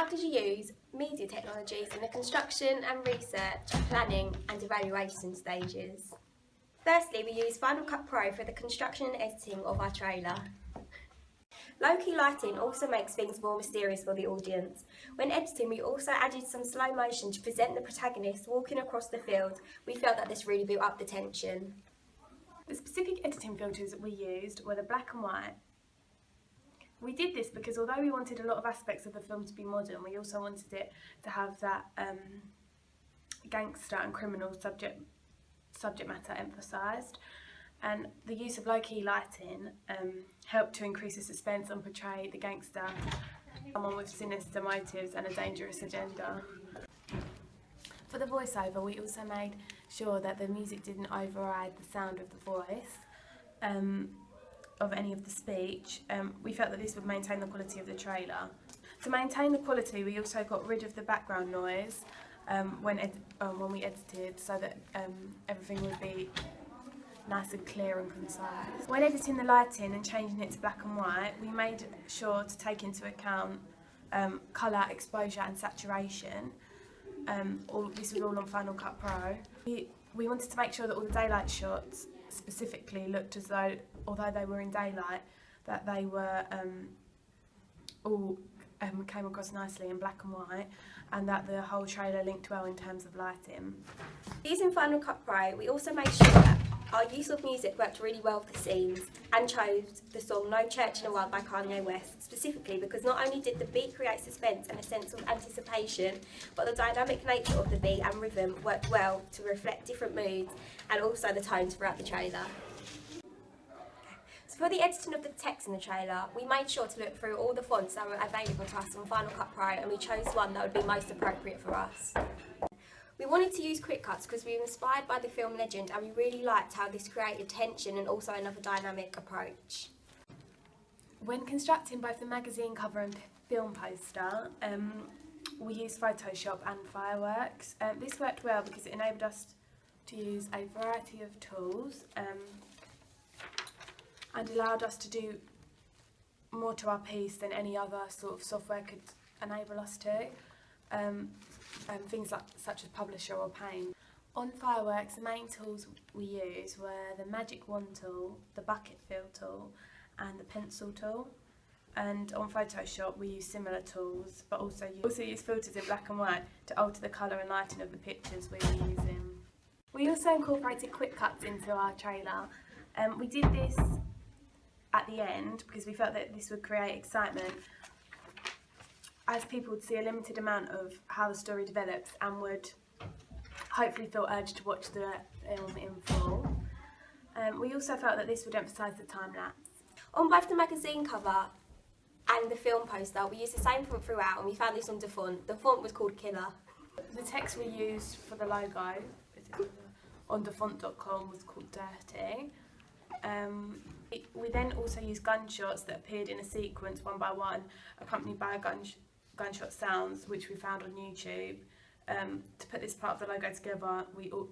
How did you use media technologies in the construction and research, planning and evaluation stages? Firstly, we used Final Cut Pro for the construction and editing of our trailer. Low-key lighting also makes things more mysterious for the audience. When editing, we also added some slow motion to present the protagonist walking across the field. We felt that this really built up the tension. The specific editing filters that we used were the black and white. We did this because although we wanted a lot of aspects of the film to be modern, we also wanted it to have that gangster and criminal subject matter emphasised. And the use of low-key lighting helped to increase the suspense and portray the gangster, someone with sinister motives and a dangerous agenda. For the voiceover, we also made sure that the music didn't override the sound of the voice of any of the speech. We felt that this would maintain the quality of the trailer. To maintain the quality, we also got rid of the background noise when we edited, so that everything would be nice and clear and concise. When editing the lighting and changing it to black and white, we made sure to take into account colour, exposure and saturation. This was all on Final Cut Pro. We wanted to make sure that all the daylight shots specifically looked as though, although they were in daylight, that they were all came across nicely in black and white, and that the whole trailer linked well in terms of lighting. Using Final Cut Pro, we also made sure that our use of music worked really well for the scenes and chose the song No Church in the Wild by Kanye West, specifically because not only did the beat create suspense and a sense of anticipation, but the dynamic nature of the beat and rhythm worked well to reflect different moods and also the tones throughout the trailer. So for the editing of the text in the trailer, we made sure to look through all the fonts that were available to us on Final Cut Pro, and we chose one that would be most appropriate for us. We wanted to use quick cuts because we were inspired by the film Legend, and we really liked how this created tension and also another dynamic approach. When constructing both the magazine cover and film poster, we used Photoshop and Fireworks. This worked well because it enabled us to use a variety of tools and allowed us to do more to our piece than any other sort of software could enable us to. Things such as Publisher or Paint. On Fireworks, the main tools we used were the Magic Wand tool, the Bucket Fill tool and the Pencil tool. And on Photoshop we used similar tools, but also used filters in black and white to alter the colour and lighting of the pictures we were using. We also incorporated quick cuts into our trailer. We did this at the end because we felt that this would create excitement, as people would see a limited amount of how the story develops and would hopefully feel urged to watch the film in full. We also felt that this would emphasise the time-lapse. On both the magazine cover and the film poster, we used the same font throughout, and we found this on DaFont. The font was called Killer. The text we used for the logo on dafont.com was called Dirty. We then also used gunshots that appeared in a sequence one by one, accompanied by gunshot sounds, which we found on YouTube. To put this part of the logo together,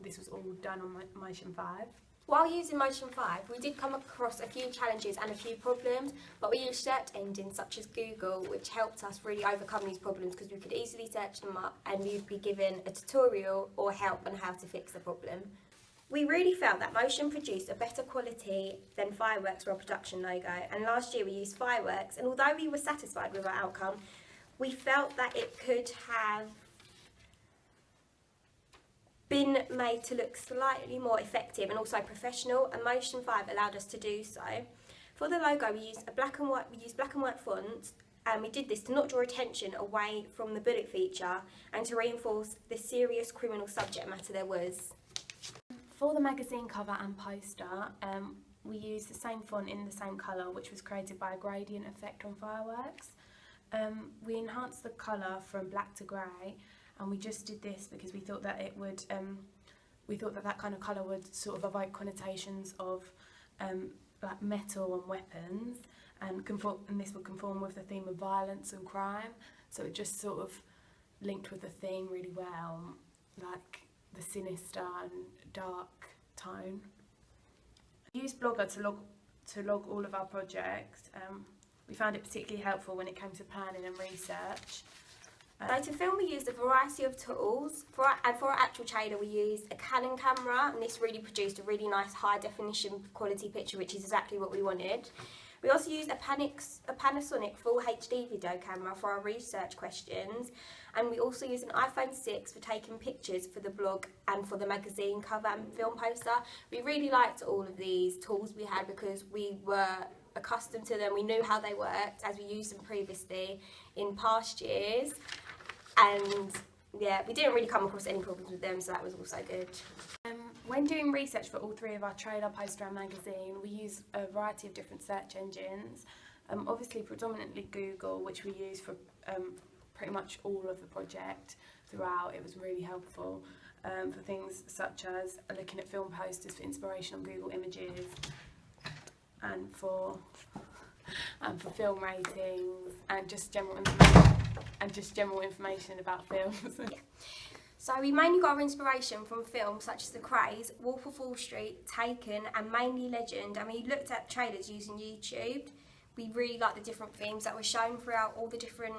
this was all done on Motion 5. While using Motion 5, we did come across a few challenges and a few problems, but we used search engines such as Google, which helped us really overcome these problems because we could easily search them up and we'd be given a tutorial or help on how to fix the problem. We really felt that Motion produced a better quality than Fireworks for our production logo, and last year we used Fireworks, and although we were satisfied with our outcome, we felt that it could have been made to look slightly more effective and also professional, and Motion 5 allowed us to do so. For the logo, we used black and white font, and we did this to not draw attention away from the bullet feature and to reinforce the serious criminal subject matter there was. For the magazine cover and poster, we used the same font in the same colour, which was created by a gradient effect on Fireworks. We enhanced the colour from black to grey, and we just did this because we thought that it would, that kind of colour would sort of evoke connotations of like metal and weapons, and this would conform with the theme of violence and crime. So it just sort of linked with the theme really well, like the sinister and dark tone. We used Blogger to log all of our projects. We found it particularly helpful when it came to planning and research. So to film we used a variety of tools. For our actual trailer we used a Canon camera, and this really produced a really nice high definition quality picture, which is exactly what we wanted. We also used a Panasonic Full HD video camera for our research questions, and we also used an iPhone 6 for taking pictures for the blog and for the magazine cover and film poster. We really liked all of these tools we had because we were accustomed to them, we knew how they worked as we used them previously in past years, and yeah, we didn't really come across any problems with them, so that was also good. When doing research for all three of our trailer, poster and magazine, we use a variety of different search engines. Obviously predominantly Google, which we use for pretty much all of the project throughout. It was really helpful for things such as looking at film posters for inspiration on Google Images, and for film ratings, and just general information about films. Yeah. So we mainly got our inspiration from films such as The Craze, Wolf of Wall Street, Taken and mainly Legend, and we looked at trailers using YouTube. We really liked the different themes that were shown throughout all the different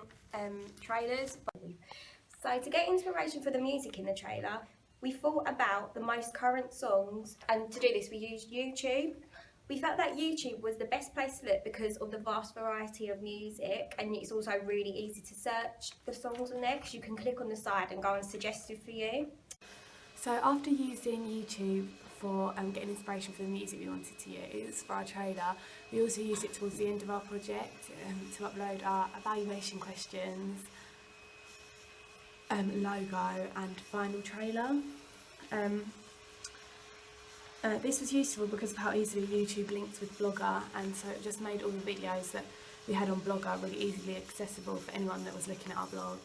trailers. So to get inspiration for the music in the trailer, we thought about the most current songs, and to do this we used YouTube. We felt that YouTube was the best place to look because of the vast variety of music, and it's also really easy to search the songs on there because you can click on the side and go on suggested for you. So after using YouTube for getting inspiration for the music we wanted to use for our trailer, we also used it towards the end of our project to upload our evaluation questions, logo and final trailer. This was useful because of how easily YouTube links with Blogger, and so it just made all the videos that we had on Blogger really easily accessible for anyone that was looking at our blog.